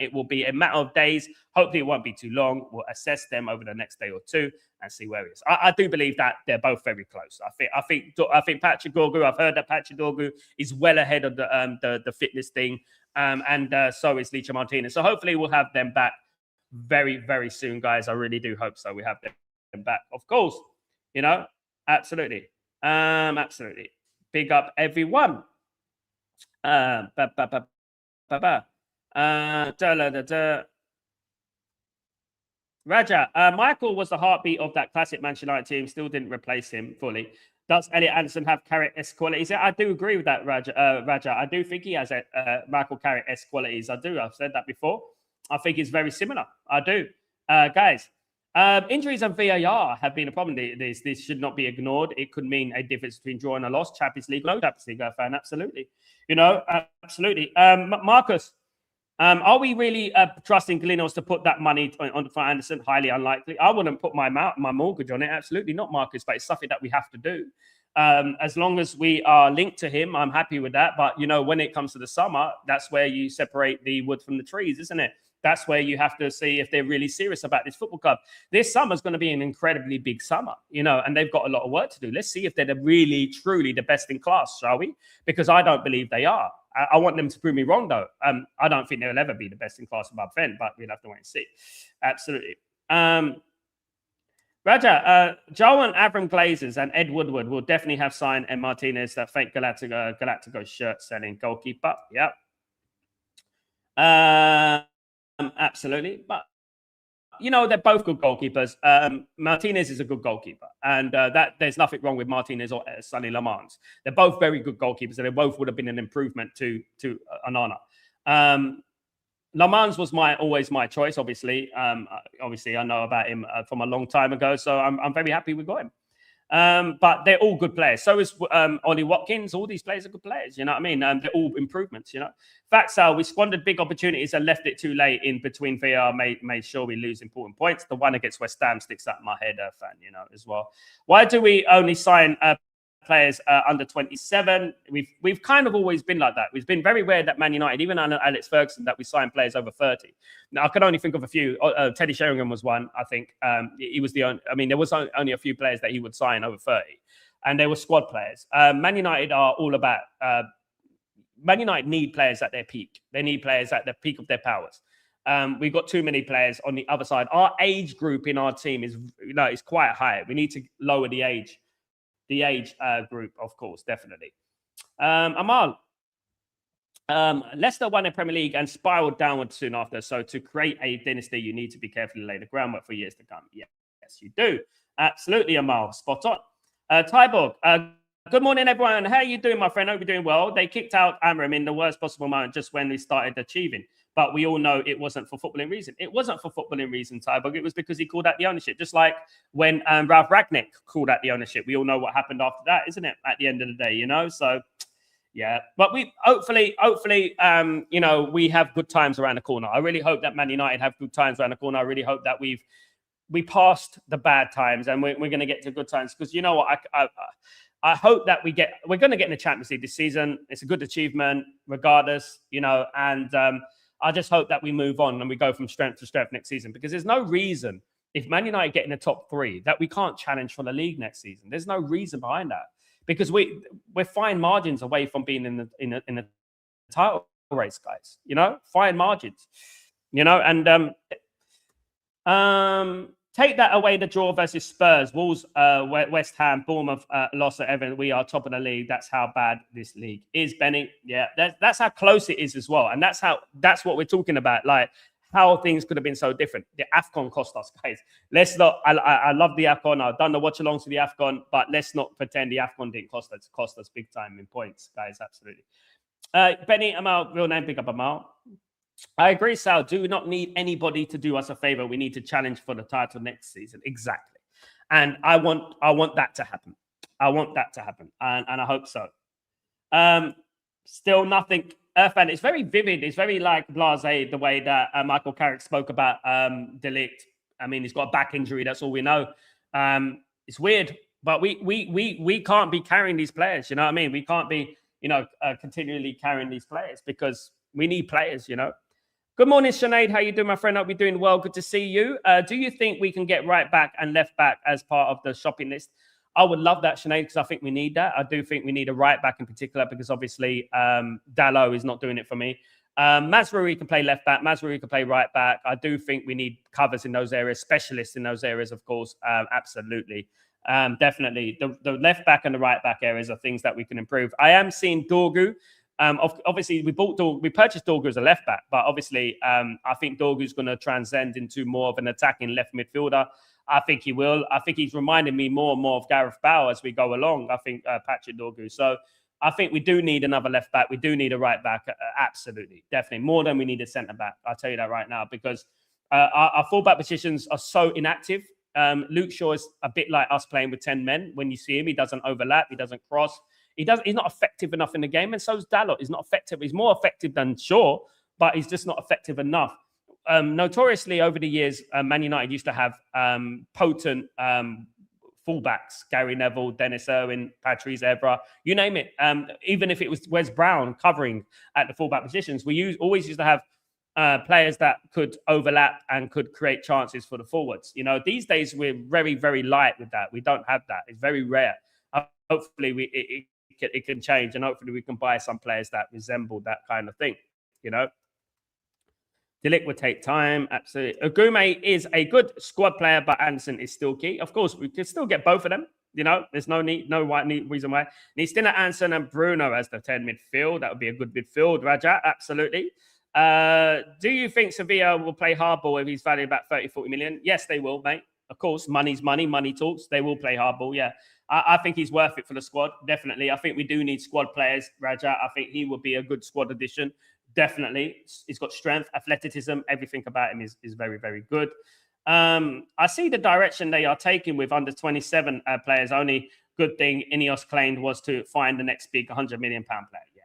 Speaker 1: It will be a matter of days. Hopefully, it won't be too long. We'll assess them over the next day or two and see where he is. I do believe that they're both very close. I think Patrick Dorgu. I've heard that Patrick Dorgu is well ahead of the fitness thing, and so is Lucha Martinez. So hopefully, we'll have them back very, very soon, guys. I really do hope so. We have them back, of course. Absolutely, absolutely. Big up everyone. Raja, Michael was the heartbeat of that classic Manchester United team. Still didn't replace him fully. Does Elliot Anderson have Carrick-esque qualities? I do agree with that, Raja. I do think he has Michael Carrick-esque qualities. I do. I've said that before. I think he's very similar. I do. Guys, injuries and VAR have been a problem. This should not be ignored. It could mean a difference between draw and a loss. Champions League, no Champions League fan, absolutely. Absolutely. Marcus, Are we really trusting Galinos to put that money on for Anderson? Highly unlikely. I wouldn't put my mortgage on it. Absolutely not, Marcus. But it's something that we have to do. As long as we are linked to him, I'm happy with that. But when it comes to the summer, that's where you separate the wood from the trees, isn't it? That's where you have to see if they're really serious about this football club. This summer is going to be an incredibly big summer, and they've got a lot of work to do. Let's see if they're really, truly the best in class, shall we? Because I don't believe they are. I want them to prove me wrong, though. I don't think they'll ever be the best in class above Fen, but we'll have to wait and see. Absolutely. Raja, Joe and Avram Glazers and Ed Woodward will definitely have signed and Martinez, that fake Galactico shirt selling goalkeeper. Yep. Absolutely. But, they're both good goalkeepers. Martinez is a good goalkeeper. And that there's nothing wrong with Martinez or Sonny Lamans. They're both very good goalkeepers. And they both would have been an improvement to Onana. Lamans was always my choice, obviously. Obviously, I know about him from a long time ago. So I'm very happy we got him. But they're all good players. So is Ollie Watkins. All these players are good players. You know what I mean? They're all improvements. Fact, Sal, we squandered big opportunities and left it too late in between VAR. Made sure we lose important points. The one against West Ham sticks out in my head, fan. As well. Why do we only sign players under 27? We've kind of always been like that. We've been very rare that Man United, even under Alex Ferguson, that we sign players over 30. Now I can only think of a few. Teddy Sheringham was one. I think he was the only. I mean, there was only a few players that he would sign over 30, and they were squad players. Man United are all about. Man United need players at their peak. They need players at the peak of their powers. We've got too many players on the other side. Our age group in our team is quite high. We need to lower the age. The age group, of course, definitely. Amal, Leicester won the Premier League and spiraled downward soon after. So to create a dynasty, you need to be carefully lay the groundwork for years to come. Yes, you do. Absolutely, Amal. Spot on. Tyborg, good morning, everyone. How are you doing, my friend? Hope you're doing well. They kicked out Amram in the worst possible moment just when we started achieving. But we all know it wasn't for footballing reason. It wasn't for footballing reason, Tyborg. It was because he called out the ownership. Just like when Ralph Ragnick called out the ownership. We all know what happened after that, isn't it? At the end of the day, So, yeah. But we hopefully, we have good times around the corner. I really hope that Man United have good times around the corner. I really hope that we passed the bad times and we're going to get to good times. Because you know what? I hope that we're going to get in the Champions League this season. It's a good achievement regardless, and I just hope that we move on and we go from strength to strength next season, because there's no reason, if Man United get in the top 3, that we can't challenge for the league next season. There's no reason behind that, because we're fine margins away from being in the title race, guys. Fine margins. And take that away, the draw versus Spurs, Wolves, West Ham, Bournemouth, loss at Everton. We are top of the league. That's how bad this league is, Benny. Yeah, that's how close it is as well. And that's what we're talking about, like how things could have been so different. The AFCON cost us, guys. Let's not, I love the AFCON. I've done the watch-alongs to the AFCON, but let's not pretend the AFCON didn't cost us. It cost us big time in points, guys, absolutely. Benny, Amal, real name, pick up Amal. I agree, Sal. Do not need anybody to do us a favor. We need to challenge for the title next season. Exactly. And I want that to happen. I want that to happen. And I hope so. Still nothing. And it's very vivid. It's very like blasé, the way that Michael Carrick spoke about De Ligt. I mean, he's got a back injury. That's all we know. It's weird, but we can't be carrying these players. You know what I mean? We can't be, continually carrying these players, because we need players, Good morning, Sinead. How you doing, my friend? Hope you're doing well. Good to see you. Do you think we can get right back and left back as part of the shopping list? I would love that, Sinead, because I think we need that. I do think we need a right back in particular, because obviously Dalot is not doing it for me. Mazraoui can play left back. Mazraoui can play right back. I do think we need covers in those areas, specialists in those areas, of course. Absolutely. Definitely. The left back and the right back areas are things that we can improve. I am seeing Dorgu. Obviously, we purchased Dorgu as a left back, but obviously, I think Dorgu's going to transcend into more of an attacking left midfielder. I think he will. I think he's reminding me more and more of Gareth Bale as we go along. I think Patrick Dorgu. So I think we do need another left back. We do need a right back. Absolutely, definitely more than we need a centre back. I'll tell you that right now, because our fullback positions are so inactive. Luke Shaw is a bit like us playing with 10 men. When you see him, he doesn't overlap. He doesn't cross. He's not effective enough in the game, and so is Dalot. He's not effective. He's more effective than Shaw, but he's just not effective enough. Notoriously, over the years, Man United used to have potent fullbacks: Gary Neville, Dennis Irwin, Patrice Evra, you name it. Even if it was Wes Brown covering at the fullback positions, we always used to have players that could overlap and could create chances for the forwards. You know, these days we're very, very light with that. We don't have that. It's very rare. Hopefully it can change, and hopefully we can buy some players that resemble that kind of thing. You know, Delict would take time. Absolutely. Agume is a good squad player, but Anderson is still key. Of course, we could still get both of them. You know, there's no reason why. Needs still Anderson and Bruno as the 10 midfield. That would be a good midfield, Raja. Absolutely. Do you think Sevilla will play hardball if he's valued about 30, 40 million? Yes, they will, mate. Of course, money's money. Money talks. They will play hardball, yeah. I think he's worth it for the squad, definitely. I think we do need squad players, Raja. I think he will be a good squad addition. Definitely. He's got strength, athleticism, everything about him is very, very good. I see the direction they are taking with under 27 players. Only good thing Ineos claimed was to find the next big £100 million player. Yeah.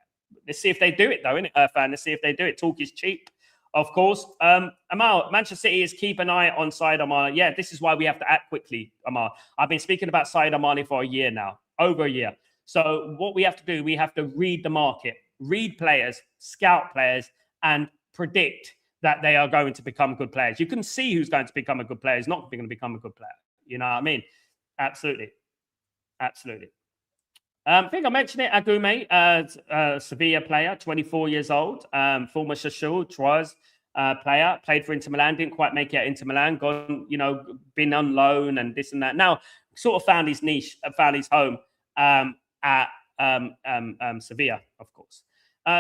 Speaker 1: Let's see if they do it, though, innit, Earthfan? Let's see if they do it. Talk is cheap, of course. Amal, Manchester City is keep an eye on Said Amali. Yeah, this is why we have to act quickly, Amal. I've been speaking about Said Amali for a year now, over a year. So what we have to do, we have to read the market, read players, scout players, and predict that they are going to become good players. You can see who's going to become a good player, who's not going to become a good player. You know what I mean? Absolutely. Absolutely. I think I mentioned it. Agume, Sevilla player, 24 years old, former Shashul, Troyes player, played for Inter Milan, didn't quite make it at Inter Milan, gone, you know, been on loan and this and that. Now, sort of found his niche, found his home at Sevilla, of course.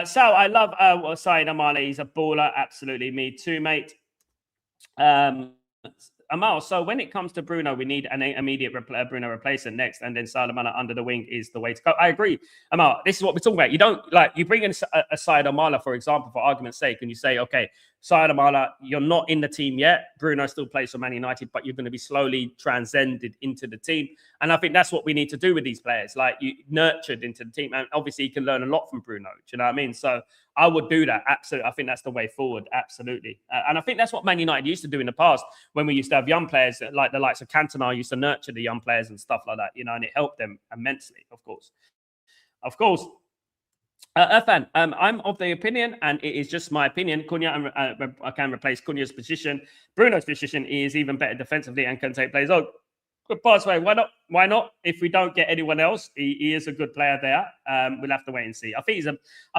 Speaker 1: Sal, I love Said Amali. He's a baller. Absolutely. Me too, mate. Amal, so when it comes to Bruno, we need an immediate Bruno replacement next, and then Salamana under the wing is the way to go. I agree, Amal. This is what we're talking about. You don't you bring in a Said Amala, for example, for argument's sake, and you say, okay, Said Amala, you're not in the team yet. Bruno still plays for Man United, but you're going to be slowly transcended into the team. And I think that's what we need to do with these players, like you nurtured into the team. And obviously, you can learn a lot from Bruno. Do you know what I mean? So I would do that. Absolutely. I think that's the way forward. Absolutely. And I think that's what Man United used to do in the past when we used to have young players like the likes of Cantona used to nurture the young players and stuff like that, you know, and it helped them immensely, of course. Of course. Irfan, I'm of the opinion, and it is just my opinion, Cunha, I can replace Cunha's position. Bruno's position is even better defensively and can take plays. Oh, good pathway. Why not? Why not? If we don't get anyone else, he is a good player there. We'll have to wait and see. I think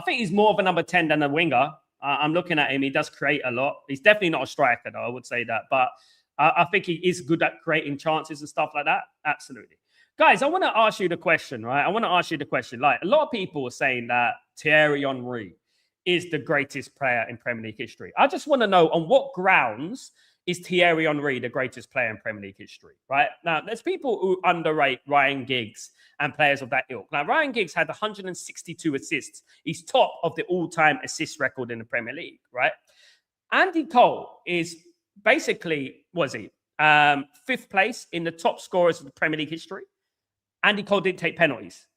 Speaker 1: he's more of a number 10 than a winger. I'm looking at him. He does create a lot. He's definitely not a striker, though. I would say that, but I think he is good at creating chances and stuff like that. Absolutely. Guys, I want to ask you the question, right? I want to ask you the question. Like, a lot of people are saying that Thierry Henry is the greatest player in Premier League history. I just want to know, on what grounds is Thierry Henry the greatest player in Premier League history, right? Now, there's people who underrate Ryan Giggs and players of that ilk. Now, Ryan Giggs had 162 assists. He's top of the all-time assist record in the Premier League, right? Andy Cole is basically, fifth place in the top scorers of the Premier League history. Andy Cole didn't take penalties.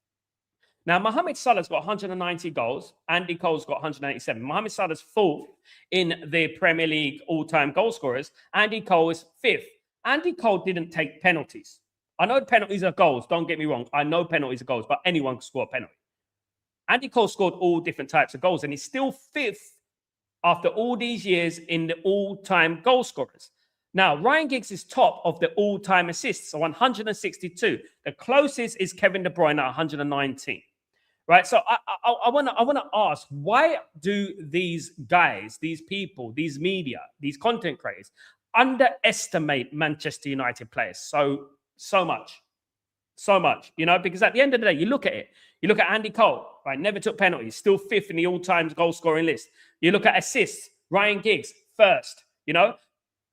Speaker 1: Now, Mohamed Salah's got 190 goals. Andy Cole's got 187. Mohamed Salah's fourth in the Premier League all-time goal scorers. Andy Cole is fifth. Andy Cole didn't take penalties. I know penalties are goals. Don't get me wrong. I know penalties are goals, but anyone can score a penalty. Andy Cole scored all different types of goals, and he's still fifth after all these years in the all-time goal scorers. Now, Ryan Giggs is top of the all-time assists, so 162. The closest is Kevin De Bruyne at 119. Right? So I want to ask, why do these guys, these people, these media, these content creators underestimate Manchester United players so much? So much, you know, because at the end of the day, you look at it. You look at Andy Cole, right? Never took penalties, still fifth in the all-time goal scoring list. You look at assists, Ryan Giggs, first, you know.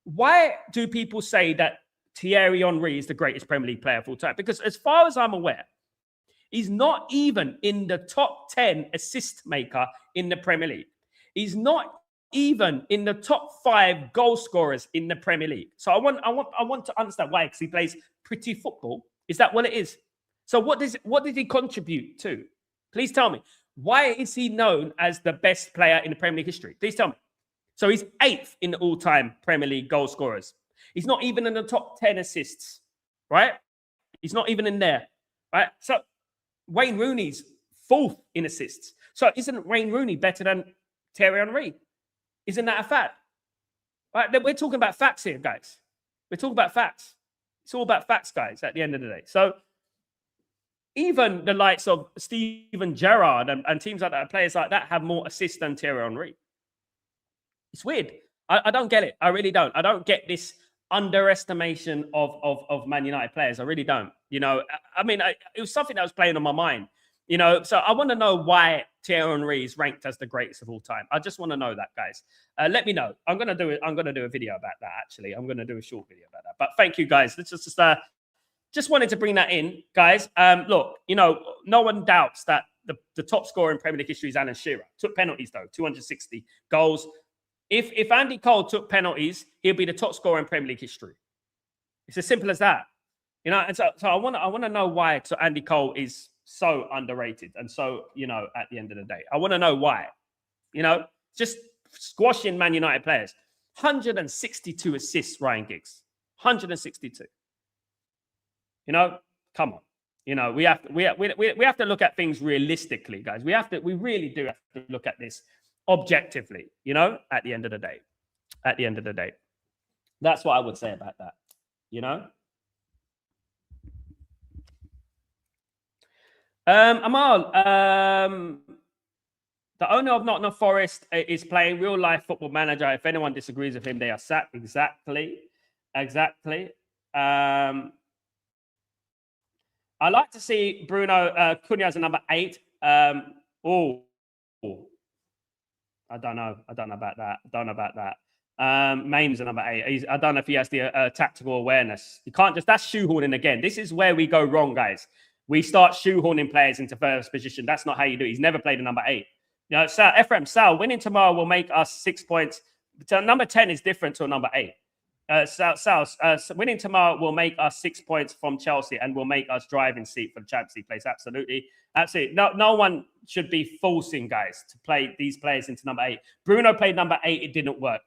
Speaker 1: Why do people say that Thierry Henry is the greatest Premier League player of all time? Because as far as I'm aware, he's not even in the top 10 assist maker in the Premier League. He's not even in the top 5 goal scorers in the Premier League. So I want to understand why, because he plays pretty football. Is that what it is? So what did he contribute to? Please tell me. Why is he known as the best player in the Premier League history? Please tell me. So he's 8th in the all-time Premier League goal scorers. He's not even in the top 10 assists, right? He's not even in there, right? So Wayne Rooney's 4th in assists. So isn't Wayne Rooney better than Thierry Henry? Isn't that a fact? Right? We're talking about facts here, guys. We're talking about facts. It's all about facts, guys, at the end of the day. So even the likes of Steven Gerrard and teams like that, players like that, have more assists than Thierry Henry. It's weird. I don't get it. I really don't. I don't get this underestimation of Man United players. I really don't. You know, I mean, it was something that was playing on my mind. You know, so I want to know why Thierry Henry is ranked as the greatest of all time. I just want to know that, guys. Let me know. I'm gonna do it. I'm gonna do a video about that. Actually, I'm gonna do a short video about that. But thank you, guys. Let's just wanted to bring that in, guys. Look, you know, no one doubts that the top scorer in Premier League history is Alan Shearer. Took penalties though, 260 goals. If Andy Cole took penalties, he'll be the top scorer in Premier League history. It's as simple as that. You know, and so I want to know why Andy Cole is so underrated and so, you know, at the end of the day. I want to know why. You know, just squashing Man United players. 162 assists, Ryan Giggs. 162. You know, come on. You know, we have to look at things realistically, guys. We really do have to look at this objectively, you know, at the end of the day. At the end of the day. That's what I would say about that, you know. Amal, the owner of Nottingham Forest is playing real life Football Manager. If anyone disagrees with him, they are sacked. Exactly. I like to see Bruno Cunha as a number 8. I don't know about that. Main's a number 8. I don't know if he has the tactical awareness. You can't just, that's shoehorning again. This is where we go wrong, guys. We start shoehorning players into first position. That's not how you do it. He's never played a number 8. You know, Sal, winning tomorrow will make us 6 points. So number 10 is different to a number 8. Sal, winning tomorrow will make us 6 points from Chelsea and will make us driving seat for the Champions League place. Absolutely. No one should be forcing guys to play these players into number 8. Bruno played number 8. It didn't work.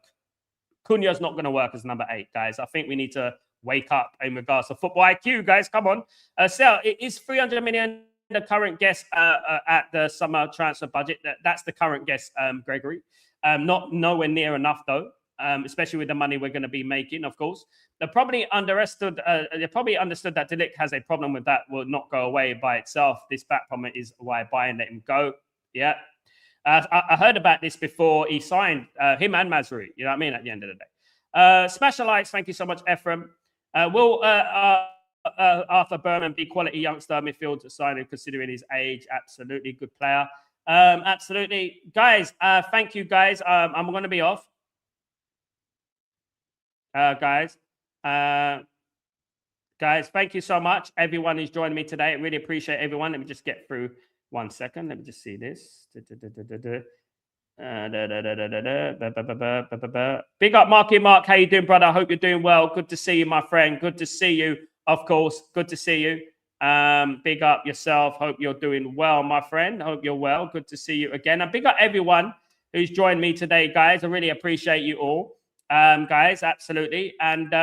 Speaker 1: Cunha's not going to work as number 8, guys. I think we need to wake up in regards to football IQ, guys. Come on. Sal, is 300 million the current guess at the summer transfer budget? That's the current guess, Gregory. Not nowhere near enough, though. Especially with the money we're going to be making, of course. They probably understood that De Ligt has a problem with that, will not go away by itself. This back problem is why Bayern let him go. Yeah. I heard about this before he signed him and Mazraoui. You know what I mean? At the end of the day. Smash the likes. Thank you so much, Ephraim. Will Arthur Berman be quality youngster midfield signing considering his age? Absolutely. Good player. Absolutely. Guys, thank you, guys. I'm going to be off. Guys, thank you so much. Everyone who's joining me today. I really appreciate everyone. Let me just get through 1 second. Let me just see this. Big up, Marky Mark. How you doing, brother? I hope you're doing well. Good to see you, my friend. Good to see you, of course. Good to see you. Big up yourself. Hope you're doing well, my friend. Hope you're well. Good to see you again. And big up everyone who's joined me today, guys. I really appreciate you all. Guys, absolutely. And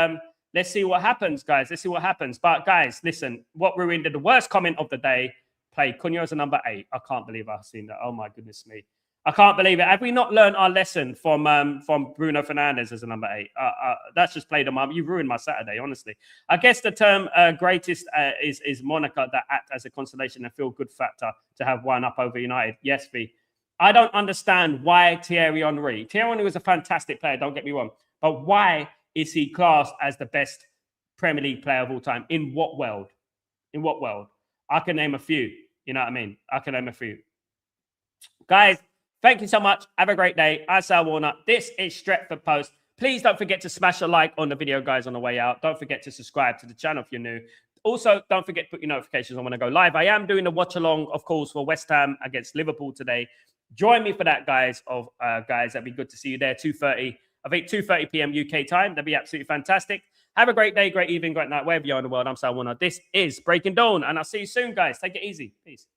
Speaker 1: let's see what happens, guys. Let's see what happens. But guys, listen, what ruined the worst comment of the day, play Cunha as a number 8. I can't believe I've seen that. Oh my goodness me. I can't believe it. Have we not learned our lesson from Bruno Fernandes as a number 8? That's just played on my. You've ruined my Saturday, honestly. I guess the term greatest is moniker that act as a consolation and feel good factor to have one up over United. Yes, V. I don't understand why Thierry Henry was a fantastic player, don't get me wrong. But why is he classed as the best Premier League player of all time? In what world? In what world? I can name a few. You know what I mean? I can name a few. Guys, thank you so much. Have a great day. I'm Sal Warner. This is Stretford Post. Please don't forget to smash a like on the video, guys, on the way out. Don't forget to subscribe to the channel if you're new. Also, don't forget to put your notifications on when I go live. I am doing a watch-along, of course, for West Ham against Liverpool today. Join me for that, guys. Guys, that'd be good to see you there. 2:30, I think 2:30 p.m. UK time. That'd be absolutely fantastic. Have a great day, great evening, great night, wherever you are in the world. I'm Sal Warner. This is Breaking Dawn, and I'll see you soon, guys. Take it easy. Peace.